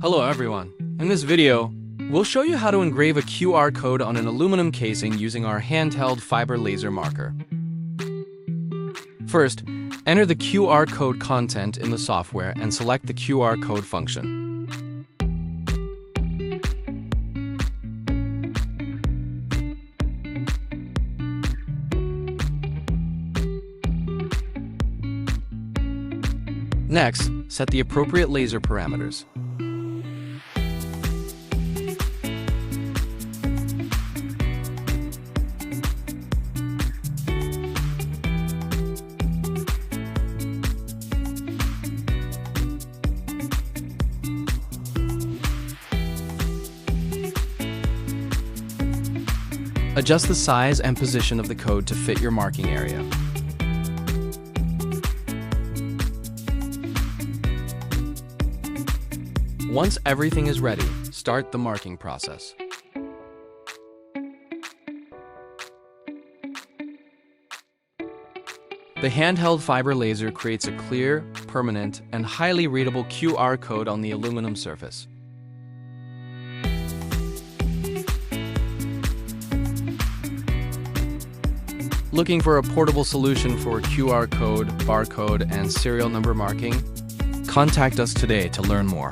Hello everyone. In this video, we'll show you how to engrave a QR code on an aluminum casing using our handheld fiber laser marker. First, enter the QR code content in the software and select the QR code function. Next, set the appropriate laser parameters. Adjust the size and position of the code to fit your marking area. Once everything is ready, start the marking process. The handheld fiber laser creates a clear, permanent, and highly readable QR code on the aluminum surface. Looking for a portable solution for QR code, barcode, and serial number marking? Contact us today to learn more.